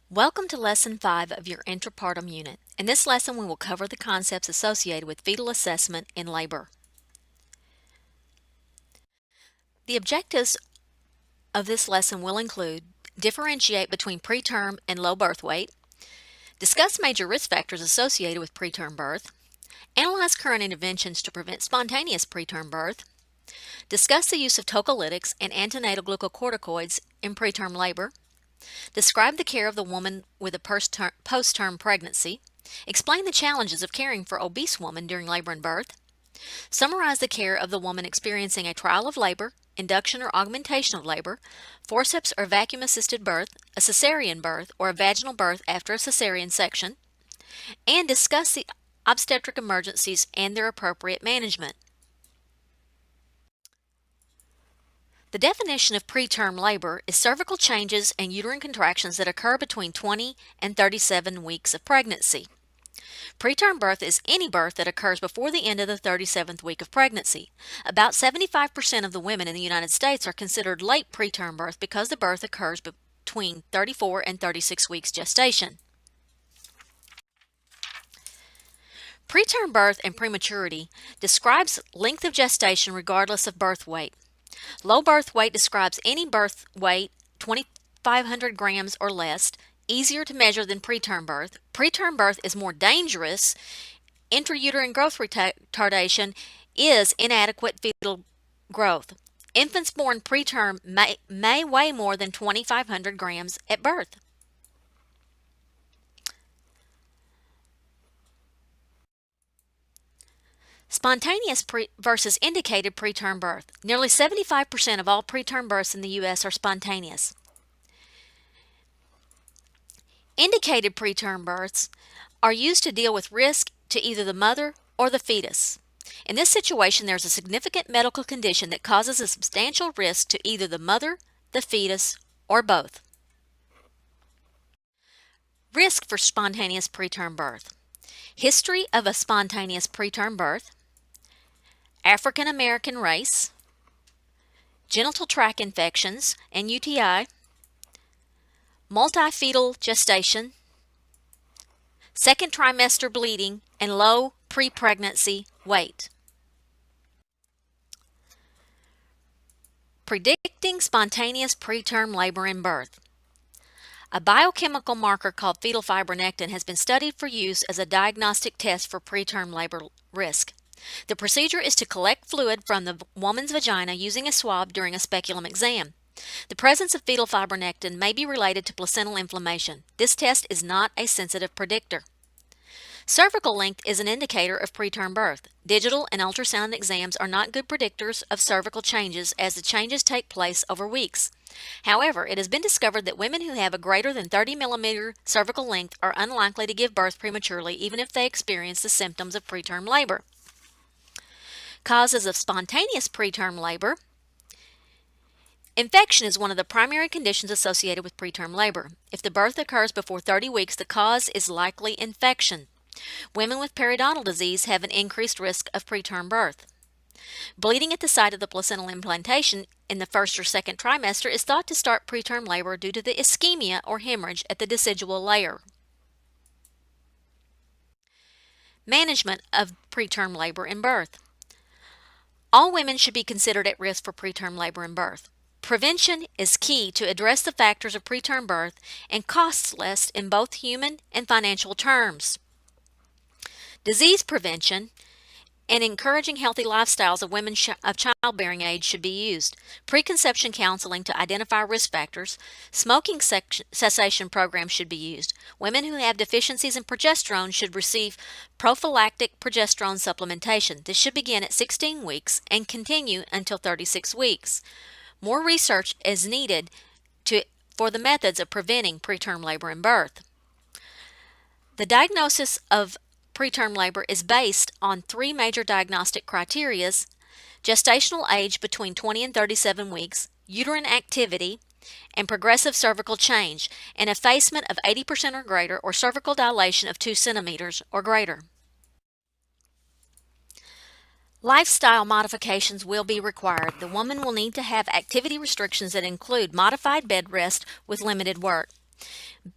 Welcome to Lesson 5 of your Intrapartum unit. In this lesson, we will cover the concepts associated with fetal assessment in labor. The objectives of this lesson will include differentiate between preterm and low birth weight, discuss major risk factors associated with preterm birth, analyze current interventions to prevent spontaneous preterm birth, discuss the use of tocolytics and antenatal glucocorticoids in preterm labor, describe the care of the woman with a post-term pregnancy, explain the challenges of caring for obese women during labor and birth, summarize the care of the woman experiencing a trial of labor, induction or augmentation of labor, forceps or vacuum-assisted birth, a cesarean birth, or a vaginal birth after a cesarean section, and discuss the obstetric emergencies and their appropriate management. The definition of preterm labor is cervical changes and uterine contractions that occur between 20 and 37 weeks of pregnancy. Preterm birth is any birth that occurs before the end of the 37th week of pregnancy. About 75% of the women in the United States are considered late preterm birth because the birth occurs between 34 and 36 weeks gestation. Preterm birth and prematurity describes length of gestation regardless of birth weight. Low birth weight describes any birth weight 2,500 grams or less, easier to measure than preterm birth. Preterm birth is more dangerous. Intrauterine growth retardation is inadequate fetal growth. Infants born preterm may weigh more than 2,500 grams at birth. Spontaneous versus indicated preterm birth. Nearly 75% of all preterm births in the U.S. are spontaneous. Indicated preterm births are used to deal with risk to either the mother or the fetus. In this situation, there is a significant medical condition that causes a substantial risk to either the mother, the fetus, or both. Risk for spontaneous preterm birth. History of a spontaneous preterm birth. African American race, genital tract infections and UTI, multifetal gestation, second trimester bleeding, and low pre-pregnancy weight. Predicting spontaneous preterm labor and birth. A biochemical marker called fetal fibronectin has been studied for use as a diagnostic test for preterm labor risk. The procedure is to collect fluid from the woman's vagina using a swab during a speculum exam. The presence of fetal fibronectin may be related to placental inflammation. This test is not a sensitive predictor. Cervical length is an indicator of preterm birth. Digital and ultrasound exams are not good predictors of cervical changes as the changes take place over weeks. However, it has been discovered that women who have a greater than 30 millimeter cervical length are unlikely to give birth prematurely even if they experience the symptoms of preterm labor. Causes of spontaneous preterm labor. Infection is one of the primary conditions associated with preterm labor. If the birth occurs before 30 weeks, the cause is likely infection. Women with periodontal disease have an increased risk of preterm birth. Bleeding at the site of the placental implantation in the first or second trimester is thought to start preterm labor due to the ischemia or hemorrhage at the decidual layer. Management of preterm labor and birth. All women should be considered at risk for preterm labor and birth. Prevention is key to address the factors of preterm birth and costs less in both human and financial terms. Disease prevention and encouraging healthy lifestyles of women of childbearing age should be used. Preconception counseling to identify risk factors. Smoking cessation programs should be used. Women who have deficiencies in progesterone should receive prophylactic progesterone supplementation. This should begin at 16 weeks and continue until 36 weeks. More research is needed for the methods of preventing preterm labor and birth. The diagnosis of preterm labor is based on three major diagnostic criteria: gestational age between 20 and 37 weeks, uterine activity, and progressive cervical change, and effacement of 80% or greater, or cervical dilation of 2 centimeters or greater. Lifestyle modifications will be required. The woman will need to have activity restrictions that include modified bed rest with limited work.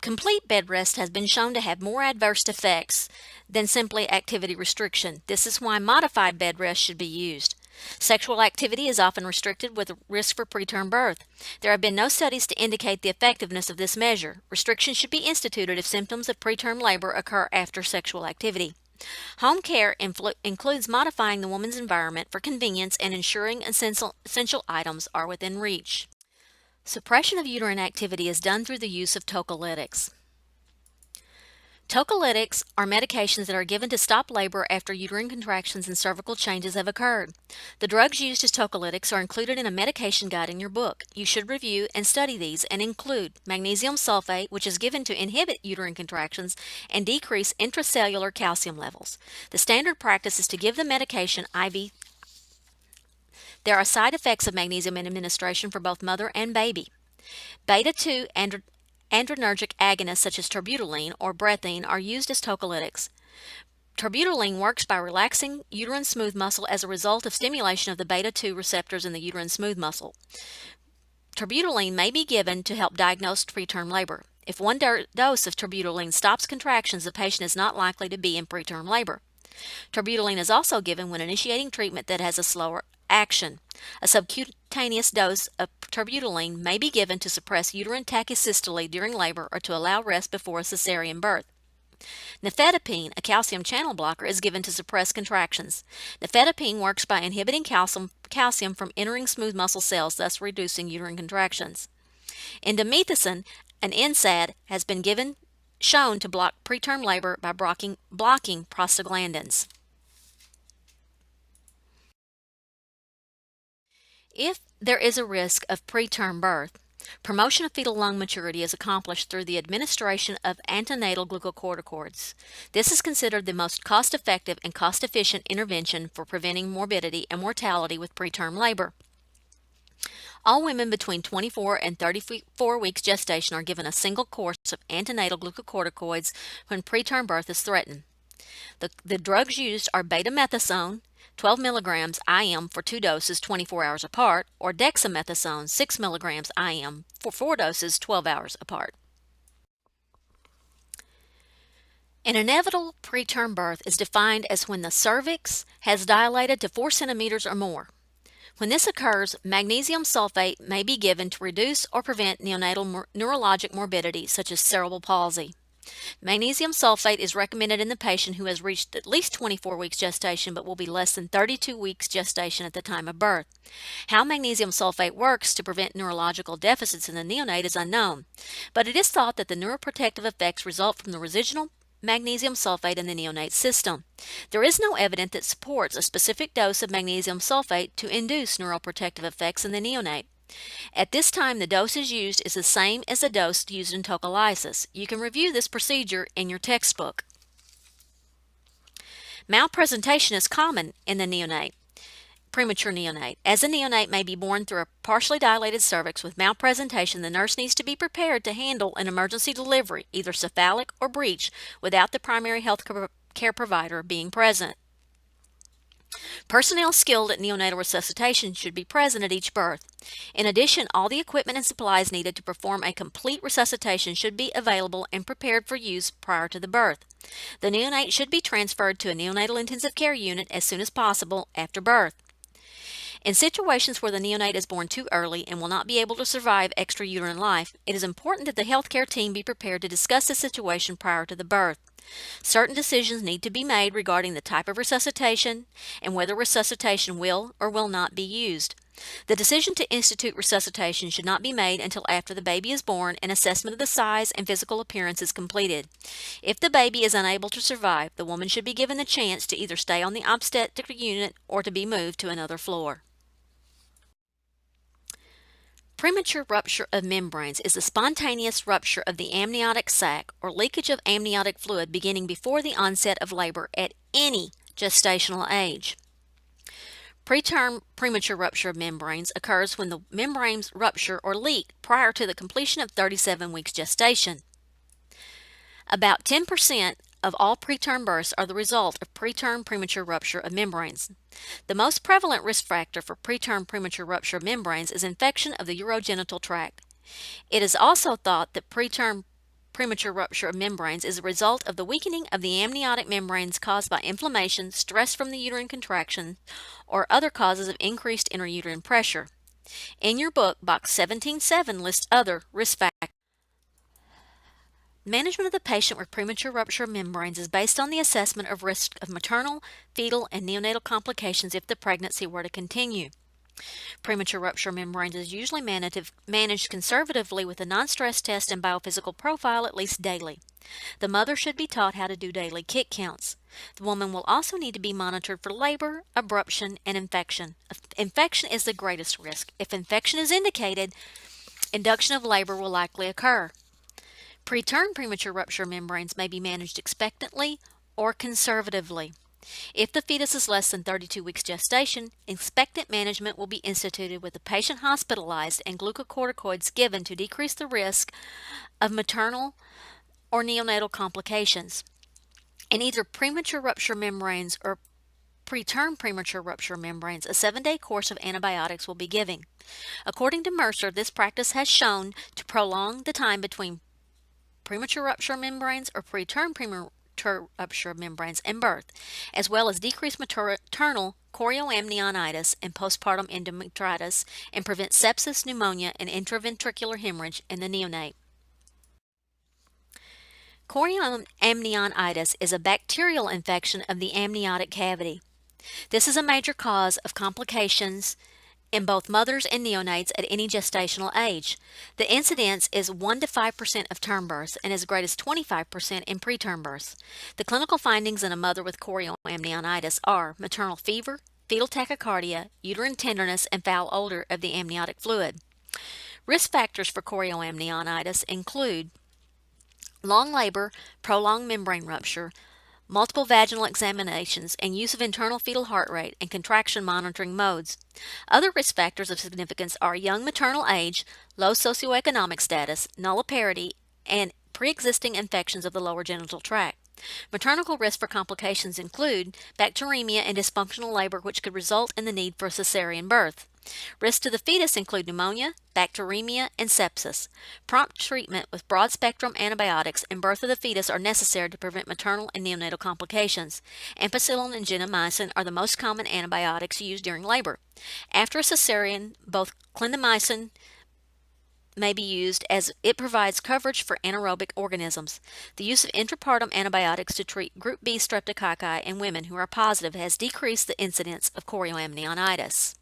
Complete bed rest has been shown to have more adverse effects than simply activity restriction. This is why modified bed rest should be used. Sexual activity is often restricted with a risk for preterm birth. There have been no studies to indicate the effectiveness of this measure. Restriction should be instituted if symptoms of preterm labor occur after sexual activity. Home care includes modifying the woman's environment for convenience and ensuring essential items are within reach. Suppression of uterine activity is done through the use of tocolytics. Tocolytics are medications that are given to stop labor after uterine contractions and cervical changes have occurred. The drugs used as tocolytics are included in a medication guide in your book. You should review and study these and include magnesium sulfate, which is given to inhibit uterine contractions and decrease intracellular calcium levels. The standard practice is to give the medication IV. There are side effects of magnesium administration for both mother and baby. Beta-2 adrenergic agonists such as terbutaline or brethine are used as tocolytics. Terbutaline works by relaxing uterine smooth muscle as a result of stimulation of the beta-2 receptors in the uterine smooth muscle. Terbutaline may be given to help diagnose preterm labor. If one dose of terbutaline stops contractions, the patient is not likely to be in preterm labor. Terbutaline is also given when initiating treatment that has a slower action. A subcutaneous dose of terbutaline may be given to suppress uterine tachysystole during labor or to allow rest before a cesarean birth. Nifedipine, a calcium channel blocker, is given to suppress contractions. Nifedipine works by inhibiting calcium from entering smooth muscle cells, thus reducing uterine contractions. Indomethacin, an NSAID, has been shown to block preterm labor by blocking prostaglandins. If there is a risk of preterm birth, promotion of fetal lung maturity is accomplished through the administration of antenatal glucocorticoids. This is considered the most cost-effective and cost-efficient intervention for preventing morbidity and mortality with preterm labor. All women between 24 and 34 weeks gestation are given a single course of antenatal glucocorticoids when preterm birth is threatened. The drugs used are betamethasone, 12 milligrams IM for 2 doses 24 hours apart, or dexamethasone, 6 milligrams IM for 4 doses 12 hours apart. An inevitable preterm birth is defined as when the cervix has dilated to 4 centimeters or more. When this occurs, magnesium sulfate may be given to reduce or prevent neonatal neurologic morbidity such as cerebral palsy. Magnesium sulfate is recommended in the patient who has reached at least 24 weeks gestation but will be less than 32 weeks gestation at the time of birth. How magnesium sulfate works to prevent neurological deficits in the neonate is unknown, but it is thought that the neuroprotective effects result from the residual magnesium sulfate in the neonate system. There is no evidence that supports a specific dose of magnesium sulfate to induce neuroprotective effects in the neonate. At this time, the dosage used is the same as the dose used in tocolysis. You can review this procedure in your textbook. Malpresentation is common in the premature neonate. As a neonate may be born through a partially dilated cervix with malpresentation, the nurse needs to be prepared to handle an emergency delivery, either cephalic or breech, without the primary health care provider being present. Personnel skilled at neonatal resuscitation should be present at each birth. In addition, all the equipment and supplies needed to perform a complete resuscitation should be available and prepared for use prior to the birth. The neonate should be transferred to a neonatal intensive care unit as soon as possible after birth. In situations where the neonate is born too early and will not be able to survive extrauterine life, it is important that the healthcare team be prepared to discuss the situation prior to the birth. Certain decisions need to be made regarding the type of resuscitation and whether resuscitation will or will not be used. The decision to institute resuscitation should not be made until after the baby is born and assessment of the size and physical appearance is completed. If the baby is unable to survive, the woman should be given the chance to either stay on the obstetric unit or to be moved to another floor. Premature rupture of membranes is the spontaneous rupture of the amniotic sac or leakage of amniotic fluid beginning before the onset of labor at any gestational age. Preterm premature rupture of membranes occurs when the membranes rupture or leak prior to the completion of 37 weeks gestation. About 10% of all preterm births are the result of preterm premature rupture of membranes. The most prevalent risk factor for preterm premature rupture of membranes is infection of the urogenital tract. It is also thought that preterm premature rupture of membranes is a result of the weakening of the amniotic membranes caused by inflammation, stress from the uterine contraction, or other causes of increased intrauterine pressure. In your book, Box 17.7 lists other risk factors. Management of the patient with premature rupture of membranes is based on the assessment of risk of maternal, fetal, and neonatal complications if the pregnancy were to continue. Premature rupture of membranes is usually managed conservatively with a non-stress test and biophysical profile at least daily. The mother should be taught how to do daily kick counts. The woman will also need to be monitored for labor, abruption, and infection. Infection is the greatest risk. If infection is indicated, induction of labor will likely occur. Preterm premature rupture membranes may be managed expectantly or conservatively. If the fetus is less than 32 weeks gestation, expectant management will be instituted with the patient hospitalized and glucocorticoids given to decrease the risk of maternal or neonatal complications. In either premature rupture membranes or preterm premature rupture membranes, a 7-day course of antibiotics will be given. According to Mercer, this practice has shown to prolong the time between premature rupture membranes or preterm premature rupture membranes and birth, as well as decrease maternal chorioamnionitis and postpartum endometritis, and prevent sepsis, pneumonia, and intraventricular hemorrhage in the neonate. Chorioamnionitis is a bacterial infection of the amniotic cavity. This is a major cause of complications in both mothers and neonates at any gestational age. The incidence is 1 to 5% of term births and as great as 25% in preterm births. The clinical findings in a mother with chorioamnionitis are maternal fever, fetal tachycardia, uterine tenderness, and foul odor of the amniotic fluid. Risk factors for chorioamnionitis include long labor, prolonged membrane rupture, multiple vaginal examinations, and use of internal fetal heart rate and contraction monitoring modes. Other risk factors of significance are young maternal age, low socioeconomic status, nulliparity, and pre-existing infections of the lower genital tract. Maternal risk for complications include bacteremia and dysfunctional labor, which could result in the need for a cesarean birth. Risks to the fetus include pneumonia, bacteremia, and sepsis. Prompt treatment with broad-spectrum antibiotics and birth of the fetus are necessary to prevent maternal and neonatal complications. Ampicillin and gentamicin are the most common antibiotics used during labor. After a cesarean, both clindamycin may be used as it provides coverage for anaerobic organisms. The use of intrapartum antibiotics to treat group B streptococci in women who are positive has decreased the incidence of chorioamnionitis.